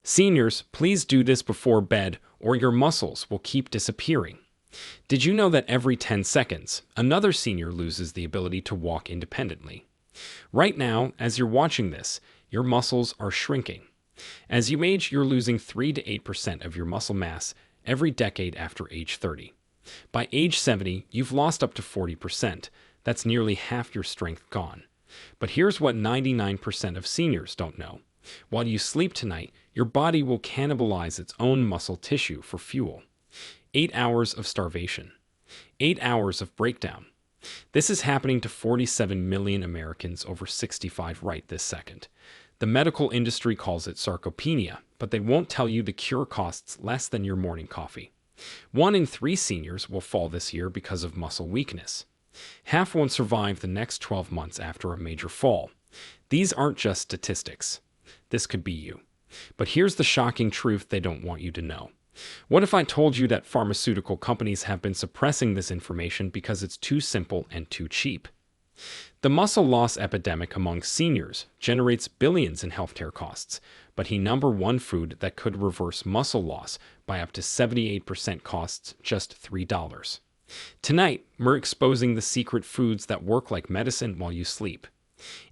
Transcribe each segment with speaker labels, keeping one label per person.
Speaker 1: Seniors, please do this before bed or your muscles will keep disappearing. Did you know that every 10 seconds, another senior loses the ability to walk independently? Right now, as you're watching this, your muscles are shrinking. As you age, you're losing 3 to 8% of your muscle mass every decade after age 30. By age 70, you've lost up to 40%. That's nearly half your strength gone. But here's what 99% of seniors don't know. While you sleep tonight, your body will cannibalize its own muscle tissue for fuel. 8 hours of starvation. 8 hours of breakdown. This is happening to 47 million Americans over 65 right this second. The medical industry calls it sarcopenia, but they won't tell you the cure costs less than your morning coffee. 1 in 3 seniors will fall this year because of muscle weakness. Half won't survive the next 12 months after a major fall. These aren't just statistics. This could be you. But here's the shocking truth they don't want you to know. What if I told you that pharmaceutical companies have been suppressing this information because it's too simple and too cheap? The muscle loss epidemic among seniors generates billions in healthcare costs, but the number one food that could reverse muscle loss by up to 78% costs just $3. Tonight, we're exposing the secret foods that work like medicine while you sleep.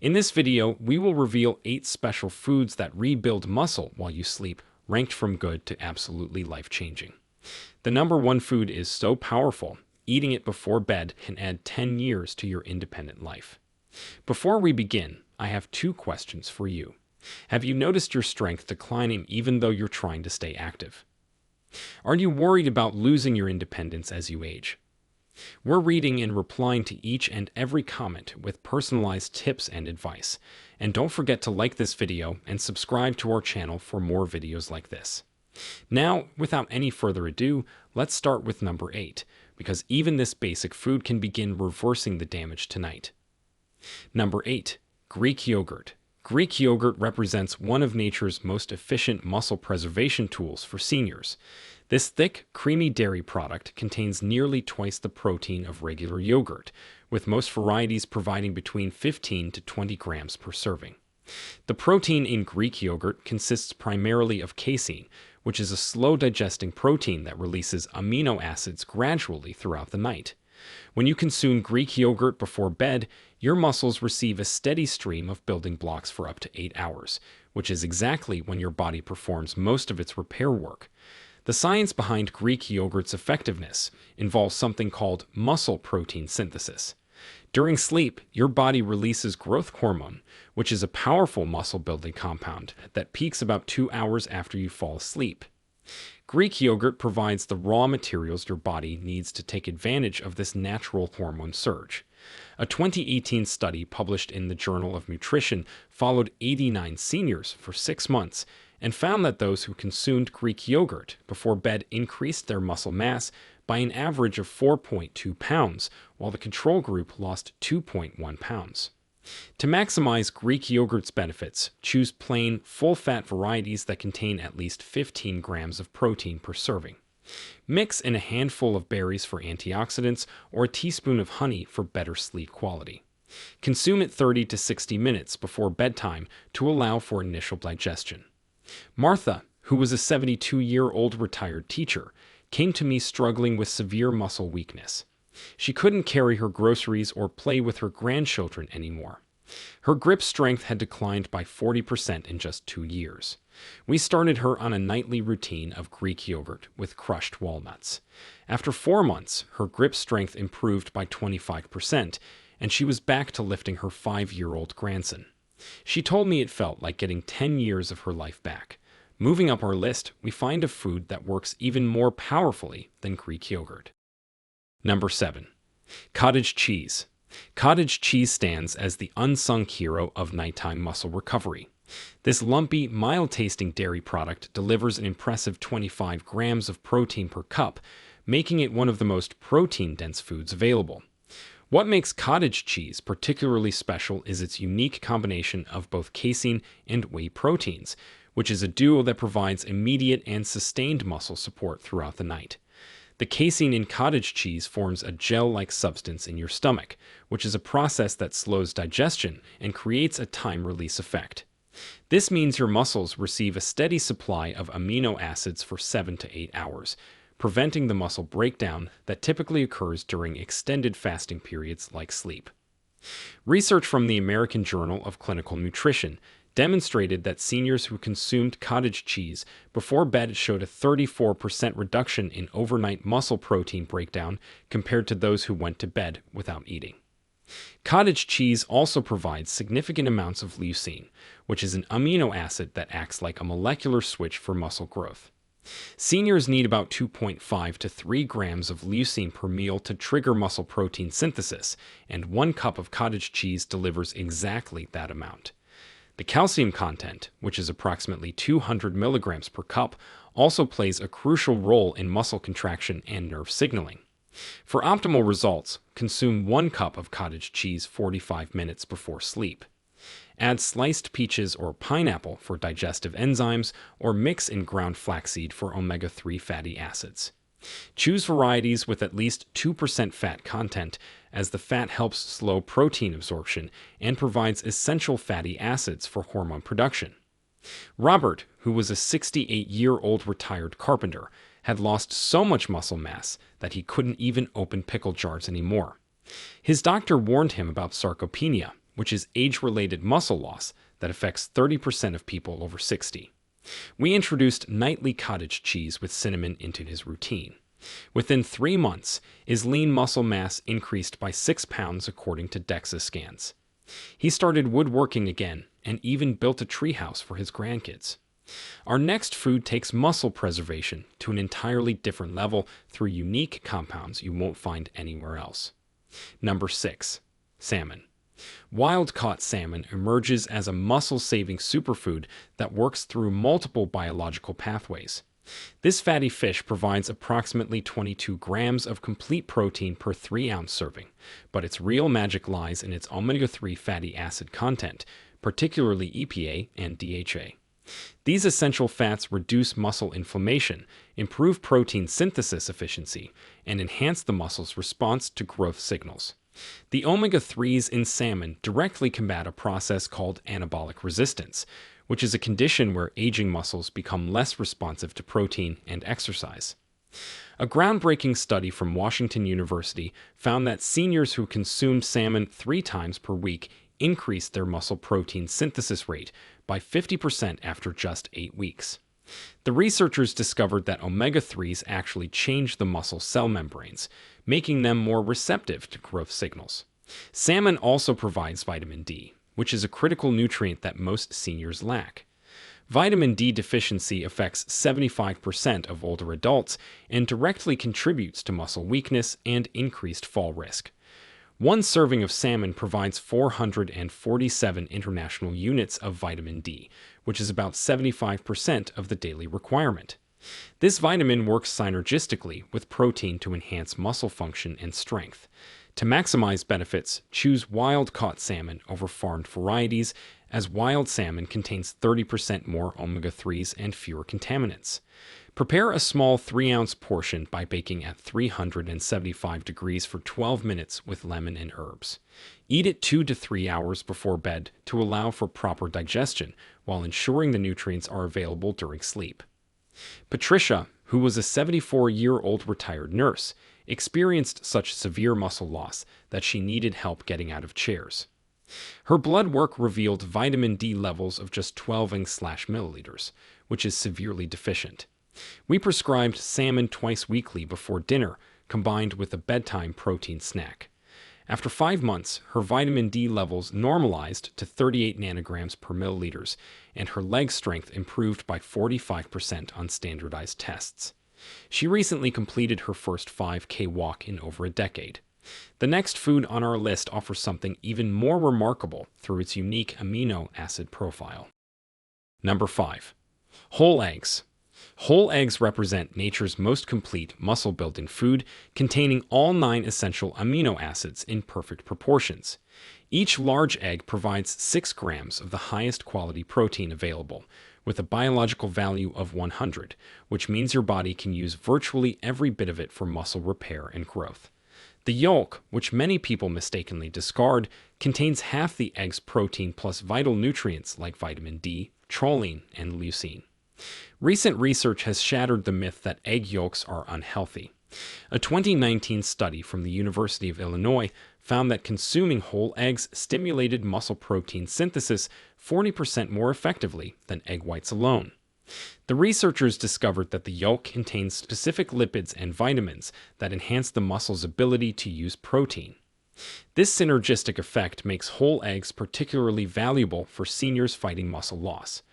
Speaker 1: In this video, we will reveal 8 special foods that rebuild muscle while you sleep, ranked from good to absolutely life-changing. The number one food is so powerful, eating it before bed can add 10 years to your independent life. Before we begin, I have 2 questions for you. Have you noticed your strength declining even though you're trying to stay active? Are you worried about losing your independence as you age? We're reading and replying to each and every comment with personalized tips and advice. And don't forget to like this video and subscribe to our channel for more videos like this. Now, without any further ado, let's start with number 8, because even this basic food can begin reversing the damage tonight. Number 8. Greek yogurt. Greek yogurt represents one of nature's most efficient muscle preservation tools for seniors. This thick, creamy dairy product contains nearly twice the protein of regular yogurt, with most varieties providing between 15 to 20 grams per serving. The protein in Greek yogurt consists primarily of casein, which is a slow-digesting protein that releases amino acids gradually throughout the night. When you consume Greek yogurt before bed, your muscles receive a steady stream of building blocks for up to 8 hours, which is exactly when your body performs most of its repair work. The science behind Greek yogurt's effectiveness involves something called muscle protein synthesis. During sleep, your body releases growth hormone, which is a powerful muscle-building compound that peaks about 2 hours after you fall asleep. Greek yogurt provides the raw materials your body needs to take advantage of this natural hormone surge. A 2018 study published in the Journal of Nutrition followed 89 seniors for 6 months and found that those who consumed Greek yogurt before bed increased their muscle mass by an average of 4.2 pounds, while the control group lost 2.1 pounds. To maximize Greek yogurt's benefits, choose plain, full-fat varieties that contain at least 15 grams of protein per serving. Mix in a handful of berries for antioxidants or a teaspoon of honey for better sleep quality. Consume it 30 to 60 minutes before bedtime to allow for initial digestion. Martha, who was a 72-year-old retired teacher, came to me struggling with severe muscle weakness. She couldn't carry her groceries or play with her grandchildren anymore. Her grip strength had declined by 40% in just 2 years. We started her on a nightly routine of Greek yogurt with crushed walnuts. After 4 months, her grip strength improved by 25%, and she was back to lifting her 5-year-old grandson. She told me it felt like getting 10 years of her life back. Moving up our list, we find a food that works even more powerfully than Greek yogurt. Number 7. Cottage cheese. Cottage cheese stands as the unsung hero of nighttime muscle recovery. This lumpy, mild-tasting dairy product delivers an impressive 25 grams of protein per cup, making it one of the most protein-dense foods available. What makes cottage cheese particularly special is its unique combination of both casein and whey proteins, which is a duo that provides immediate and sustained muscle support throughout the night. The casein in cottage cheese forms a gel-like substance in your stomach, which is a process that slows digestion and creates a time-release effect. This means your muscles receive a steady supply of amino acids for 7 to 8 hours, preventing the muscle breakdown that typically occurs during extended fasting periods like sleep. Research from the American Journal of Clinical Nutrition demonstrated that seniors who consumed cottage cheese before bed showed a 34% reduction in overnight muscle protein breakdown compared to those who went to bed without eating. Cottage cheese also provides significant amounts of leucine, which is an amino acid that acts like a molecular switch for muscle growth. Seniors need about 2.5 to 3 grams of leucine per meal to trigger muscle protein synthesis, and 1 cup of cottage cheese delivers exactly that amount. The calcium content, which is approximately 200 milligrams per cup, also plays a crucial role in muscle contraction and nerve signaling. For optimal results, consume 1 cup of cottage cheese 45 minutes before sleep. Add sliced peaches or pineapple for digestive enzymes, or mix in ground flaxseed for omega-3 fatty acids. Choose varieties with at least 2% fat content, as the fat helps slow protein absorption and provides essential fatty acids for hormone production. Robert, who was a 68-year-old retired carpenter, had lost so much muscle mass that he couldn't even open pickle jars anymore. His doctor warned him about sarcopenia, which is age-related muscle loss that affects 30% of people over 60. We introduced nightly cottage cheese with cinnamon into his routine. Within 3 months, his lean muscle mass increased by 6 pounds according to DEXA scans. He started woodworking again and even built a treehouse for his grandkids. Our next food takes muscle preservation to an entirely different level through unique compounds you won't find anywhere else. Number 6. Salmon. Wild-caught salmon emerges as a muscle-saving superfood that works through multiple biological pathways. This fatty fish provides approximately 22 grams of complete protein per 3-ounce serving, but its real magic lies in its omega-3 fatty acid content, particularly EPA and DHA. These essential fats reduce muscle inflammation, improve protein synthesis efficiency, and enhance the muscle's response to growth signals. The omega-3s in salmon directly combat a process called anabolic resistance, which is a condition where aging muscles become less responsive to protein and exercise. A groundbreaking study from Washington University found that seniors who consumed salmon 3 times per week increased their muscle protein synthesis rate by 50% after just 8 weeks. The researchers discovered that omega-3s actually change the muscle cell membranes, making them more receptive to growth signals. Salmon also provides vitamin D, which is a critical nutrient that most seniors lack. Vitamin D deficiency affects 75% of older adults and directly contributes to muscle weakness and increased fall risk. 1 serving of salmon provides 447 international units of vitamin D, which is about 75% of the daily requirement. This vitamin works synergistically with protein to enhance muscle function and strength. To maximize benefits, choose wild-caught salmon over farmed varieties, as wild salmon contains 30% more omega-3s and fewer contaminants. Prepare a small 3-ounce portion by baking at 375 degrees for 12 minutes with lemon and herbs. Eat it 2 to 3 hours before bed to allow for proper digestion while ensuring the nutrients are available during sleep. Patricia, who was a 74-year-old retired nurse, experienced such severe muscle loss that she needed help getting out of chairs. Her blood work revealed vitamin D levels of just 12 milliliters, which is severely deficient. We prescribed salmon twice weekly before dinner, combined with a bedtime protein snack. After 5 months, her vitamin D levels normalized to 38 nanograms per milliliters, and her leg strength improved by 45% on standardized tests. She recently completed her first 5K walk in over a decade. The next food on our list offers something even more remarkable through its unique amino acid profile. Number 5. Whole eggs. Whole eggs represent nature's most complete muscle-building food, containing all 9 essential amino acids in perfect proportions. Each large egg provides 6 grams of the highest quality protein available, with a biological value of 100, which means your body can use virtually every bit of it for muscle repair and growth. The yolk, which many people mistakenly discard, contains half the egg's protein plus vital nutrients like vitamin D, choline, and leucine. Recent research has shattered the myth that egg yolks are unhealthy. A 2019 study from the University of Illinois found that consuming whole eggs stimulated muscle protein synthesis 40% more effectively than egg whites alone. The researchers discovered that the yolk contains specific lipids and vitamins that enhance the muscle's ability to use protein. This synergistic effect makes whole eggs particularly valuable for seniors fighting muscle loss.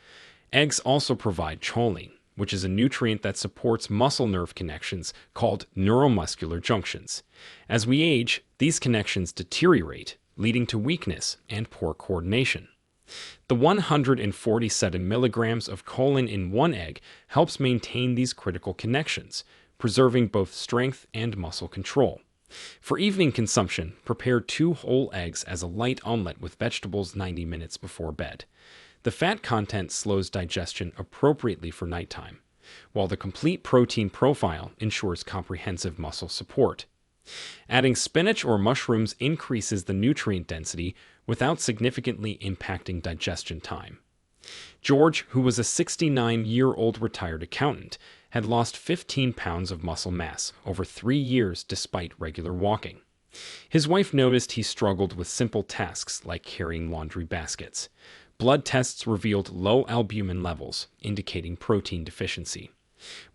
Speaker 1: Eggs also provide choline, which is a nutrient that supports muscle nerve connections called neuromuscular junctions. As we age, these connections deteriorate, leading to weakness and poor coordination. The 147 milligrams of choline in one egg helps maintain these critical connections, preserving both strength and muscle control. For evening consumption, prepare 2 whole eggs as a light omelet with vegetables 90 minutes before bed. The fat content slows digestion appropriately for nighttime, while the complete protein profile ensures comprehensive muscle support. Adding spinach or mushrooms increases the nutrient density without significantly impacting digestion time. George, who was a 69-year-old retired accountant, had lost 15 pounds of muscle mass over 3 years despite regular walking. His wife noticed he struggled with simple tasks like carrying laundry baskets. Blood tests revealed low albumin levels, indicating protein deficiency.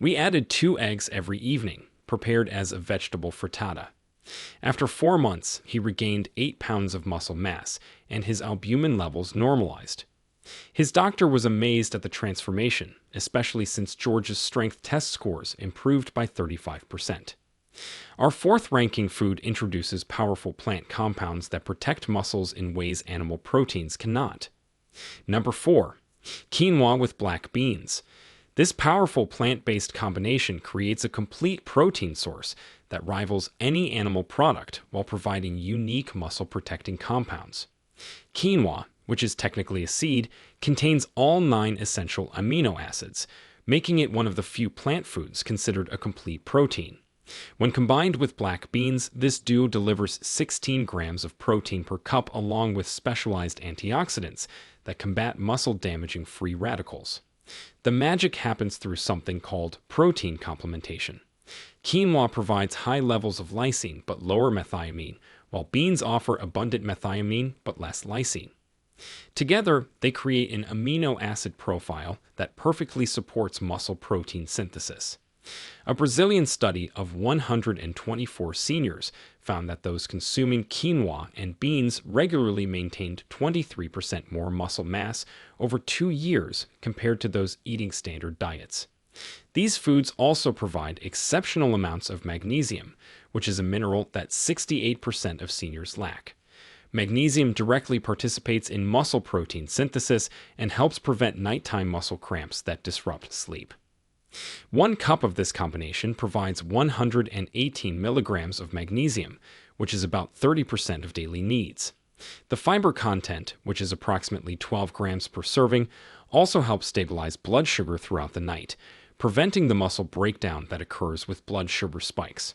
Speaker 1: We added 2 eggs every evening, prepared as a vegetable frittata. After 4 months, he regained 8 pounds of muscle mass, and his albumin levels normalized. His doctor was amazed at the transformation, especially since George's strength test scores improved by 35%. Our 4th-ranking food introduces powerful plant compounds that protect muscles in ways animal proteins cannot. Number 4. Quinoa with black beans. This powerful plant-based combination creates a complete protein source that rivals any animal product while providing unique muscle-protecting compounds. Quinoa, which is technically a seed, contains all 9 essential amino acids, making it one of the few plant foods considered a complete protein. When combined with black beans, this duo delivers 16 grams of protein per cup along with specialized antioxidants that combat muscle-damaging free radicals. The magic happens through something called protein complementation. Quinoa provides high levels of lysine but lower methionine, while beans offer abundant methionine but less lysine. Together, they create an amino acid profile that perfectly supports muscle protein synthesis. A Brazilian study of 124 seniors found that those consuming quinoa and beans regularly maintained 23% more muscle mass over 2 years compared to those eating standard diets. These foods also provide exceptional amounts of magnesium, which is a mineral that 68% of seniors lack. Magnesium directly participates in muscle protein synthesis and helps prevent nighttime muscle cramps that disrupt sleep. 1 cup of this combination provides 118 milligrams of magnesium, which is about 30% of daily needs. The fiber content, which is approximately 12 grams per serving, also helps stabilize blood sugar throughout the night, preventing the muscle breakdown that occurs with blood sugar spikes.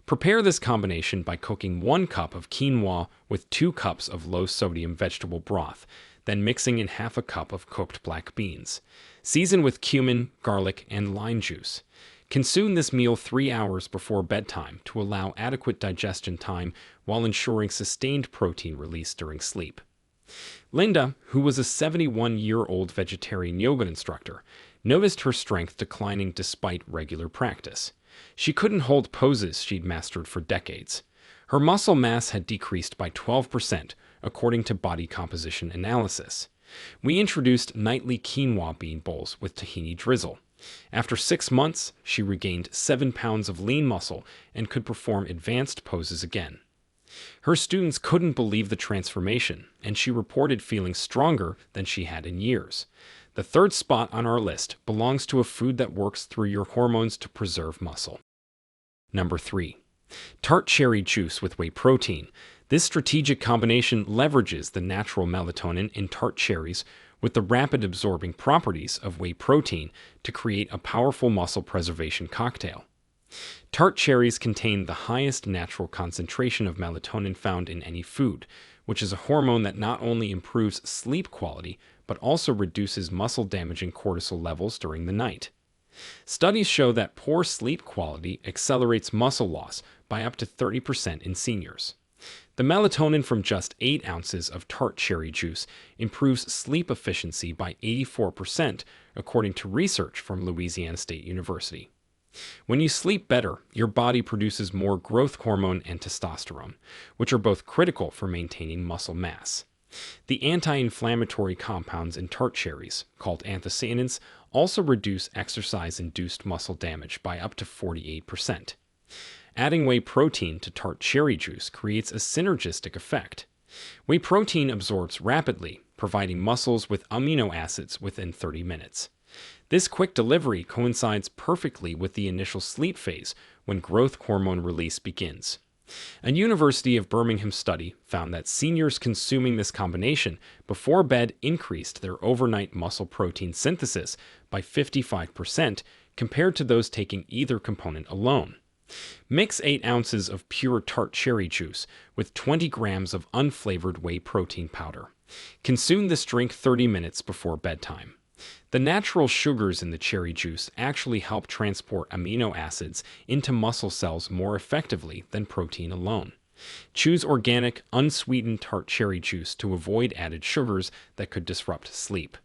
Speaker 1: Prepare this combination by cooking 1 cup of quinoa with 2 cups of low-sodium vegetable broth, then mixing in half a cup of cooked black beans. Season with cumin, garlic, and lime juice. Consume this meal 3 hours before bedtime to allow adequate digestion time while ensuring sustained protein release during sleep. Linda, who was a 71-year-old vegetarian yoga instructor, noticed her strength declining despite regular practice. She couldn't hold poses she'd mastered for decades. Her muscle mass had decreased by 12%, according to body composition analysis. We introduced nightly quinoa bean bowls with tahini drizzle. After 6 months, she regained 7 pounds of lean muscle and could perform advanced poses again. Her students couldn't believe the transformation, and she reported feeling stronger than she had in years. The 3rd spot on our list belongs to a food that works through your hormones to preserve muscle. Number 3. Tart cherry juice with whey protein. This strategic combination leverages the natural melatonin in tart cherries with the rapid absorbing properties of whey protein to create a powerful muscle preservation cocktail. Tart cherries contain the highest natural concentration of melatonin found in any food, which is a hormone that not only improves sleep quality, but also reduces muscle-damaging cortisol levels during the night. Studies show that poor sleep quality accelerates muscle loss by up to 30% in seniors. The melatonin from just 8 ounces of tart cherry juice improves sleep efficiency by 84%, according to research from Louisiana State University. When you sleep better, your body produces more growth hormone and testosterone, which are both critical for maintaining muscle mass. The anti-inflammatory compounds in tart cherries, called anthocyanins, also reduce exercise-induced muscle damage by up to 48%. Adding whey protein to tart cherry juice creates a synergistic effect. Whey protein absorbs rapidly, providing muscles with amino acids within 30 minutes. This quick delivery coincides perfectly with the initial sleep phase when growth hormone release begins. A University of Birmingham study found that seniors consuming this combination before bed increased their overnight muscle protein synthesis by 55% compared to those taking either component alone. Mix 8 ounces of pure tart cherry juice with 20 grams of unflavored whey protein powder. Consume this drink 30 minutes before bedtime. The natural sugars in the cherry juice actually help transport amino acids into muscle cells more effectively than protein alone. Choose organic, unsweetened tart cherry juice to avoid added sugars that could disrupt sleep.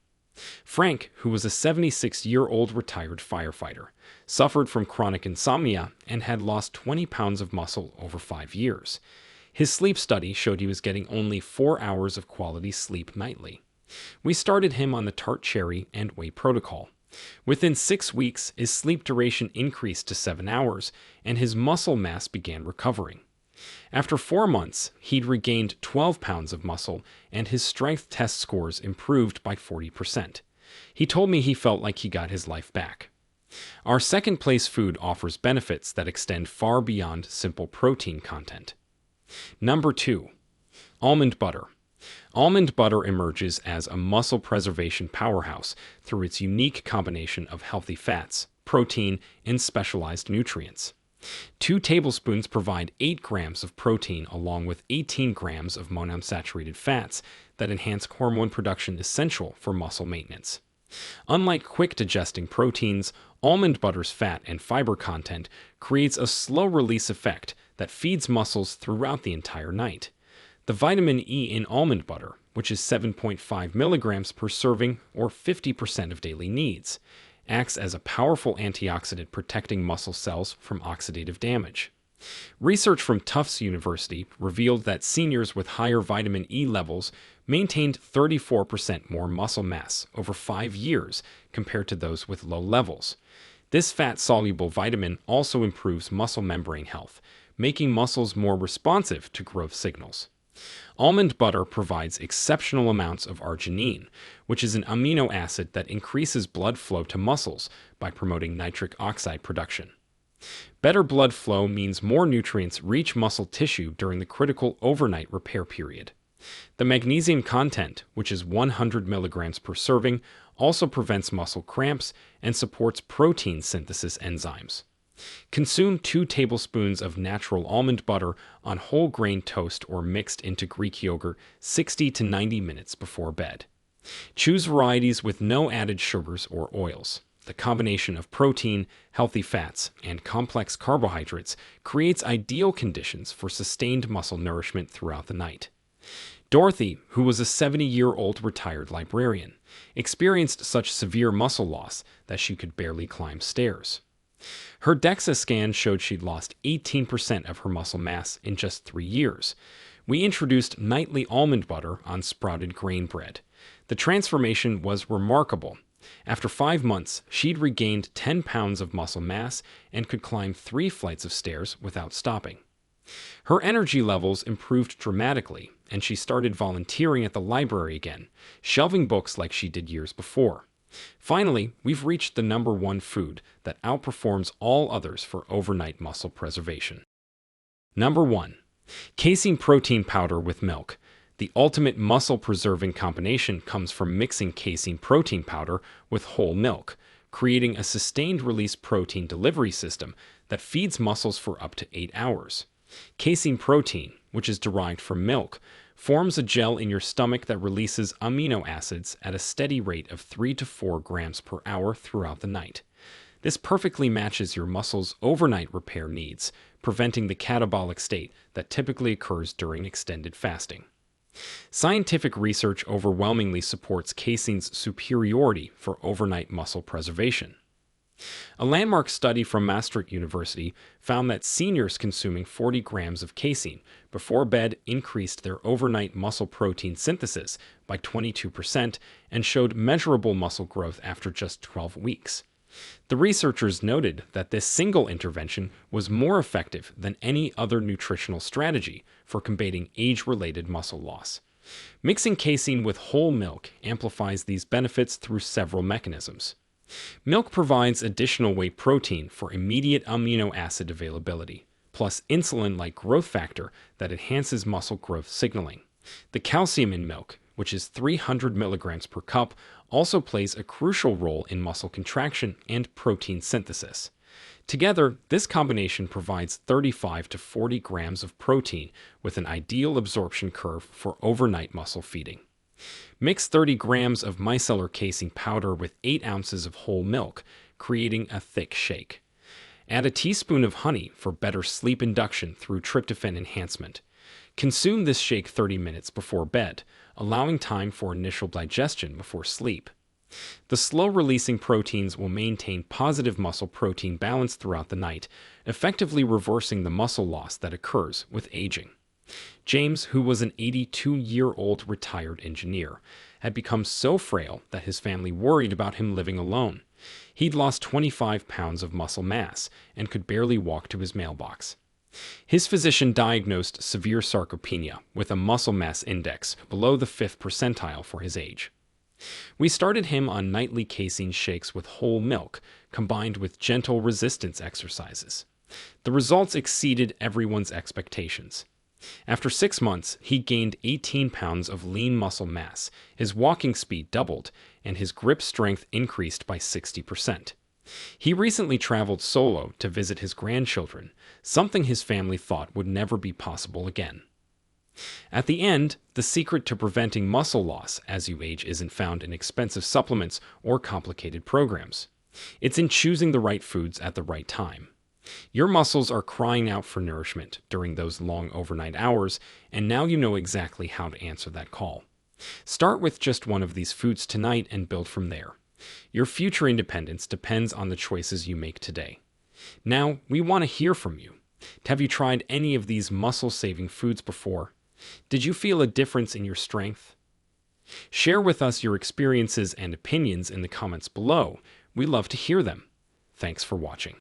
Speaker 1: Frank, who was a 76-year-old retired firefighter, suffered from chronic insomnia and had lost 20 pounds of muscle over 5 years. His sleep study showed he was getting only 4 hours of quality sleep nightly. We started him on the tart cherry and whey protocol. Within 6 weeks, his sleep duration increased to 7 hours, and his muscle mass began recovering. After 4 months, he'd regained 12 pounds of muscle, and his strength test scores improved by 40%. He told me he felt like he got his life back. Our second-place food offers benefits that extend far beyond simple protein content. Number 2. Almond butter. Almond butter emerges as a muscle preservation powerhouse through its unique combination of healthy fats, protein, and specialized nutrients. 2 tablespoons provide 8 grams of protein along with 18 grams of monounsaturated fats that enhance hormone production essential for muscle maintenance. Unlike quick-digesting proteins, almond butter's fat and fiber content creates a slow-release effect that feeds muscles throughout the entire night. The vitamin E in almond butter, which is 7.5 milligrams per serving or 50% of daily needs, acts as a powerful antioxidant protecting muscle cells from oxidative damage. Research from Tufts University revealed that seniors with higher vitamin E levels maintained 34% more muscle mass over 5 years compared to those with low levels. This fat-soluble vitamin also improves muscle membrane health, making muscles more responsive to growth signals. Almond butter provides exceptional amounts of arginine, which is an amino acid that increases blood flow to muscles by promoting nitric oxide production. Better blood flow means more nutrients reach muscle tissue during the critical overnight repair period. The magnesium content, which is 100 milligrams per serving, also prevents muscle cramps and supports protein synthesis enzymes. Consume 2 tablespoons of natural almond butter on whole grain toast or mixed into Greek yogurt 60 to 90 minutes before bed. Choose varieties with no added sugars or oils. The combination of protein, healthy fats, and complex carbohydrates creates ideal conditions for sustained muscle nourishment throughout the night. Dorothy, who was a 70-year-old retired librarian, experienced such severe muscle loss that she could barely climb stairs. Her DEXA scan showed she'd lost 18% of her muscle mass in just 3 years. We introduced nightly almond butter on sprouted grain bread. The transformation was remarkable. After 5 months, she'd regained 10 pounds of muscle mass and could climb 3 flights of stairs without stopping. Her energy levels improved dramatically, and she started volunteering at the library again, shelving books like she did years before. Finally, we've reached the number 1 food that outperforms all others for overnight muscle preservation. Number 1. Casein protein powder with milk. The ultimate muscle-preserving combination comes from mixing casein protein powder with whole milk, creating a sustained-release protein delivery system that feeds muscles for up to 8 hours. Casein protein, which is derived from milk, forms a gel in your stomach that releases amino acids at a steady rate of 3 to 4 grams per hour throughout the night. This perfectly matches your muscles' overnight repair needs, preventing the catabolic state that typically occurs during extended fasting. Scientific research overwhelmingly supports casein's superiority for overnight muscle preservation. A landmark study from Maastricht University found that seniors consuming 40 grams of casein before bed increased their overnight muscle protein synthesis by 22% and showed measurable muscle growth after just 12 weeks. The researchers noted that this single intervention was more effective than any other nutritional strategy for combating age-related muscle loss. Mixing casein with whole milk amplifies these benefits through several mechanisms. Milk provides additional whey protein for immediate amino acid availability, plus insulin-like growth factor that enhances muscle growth signaling. The calcium in milk, which is 300 milligrams per cup, also plays a crucial role in muscle contraction and protein synthesis. Together, this combination provides 35 to 40 grams of protein with an ideal absorption curve for overnight muscle feeding. Mix 30 grams of micellar casein powder with 8 ounces of whole milk, creating a thick shake. Add a teaspoon of honey for better sleep induction through tryptophan enhancement. Consume this shake 30 minutes before bed, allowing time for initial digestion before sleep. The slow-releasing proteins will maintain positive muscle protein balance throughout the night, effectively reversing the muscle loss that occurs with aging. James, who was an 82-year-old retired engineer, had become so frail that his family worried about him living alone. He'd lost 25 pounds of muscle mass and could barely walk to his mailbox. His physician diagnosed severe sarcopenia with a muscle mass index below the 5th percentile for his age. We started him on nightly casein shakes with whole milk, combined with gentle resistance exercises. The results exceeded everyone's expectations. After 6 months, he gained 18 pounds of lean muscle mass, his walking speed doubled, and his grip strength increased by 60%. He recently traveled solo to visit his grandchildren, something his family thought would never be possible again. At the end, the secret to preventing muscle loss as you age isn't found in expensive supplements or complicated programs. It's in choosing the right foods at the right time. Your muscles are crying out for nourishment during those long overnight hours, and now you know exactly how to answer that call. Start with just one of these foods tonight and build from there. Your future independence depends on the choices you make today. Now, we want to hear from you. Have you tried any of these muscle-saving foods before? Did you feel a difference in your strength? Share with us your experiences and opinions in the comments below. We love to hear them. Thanks for watching.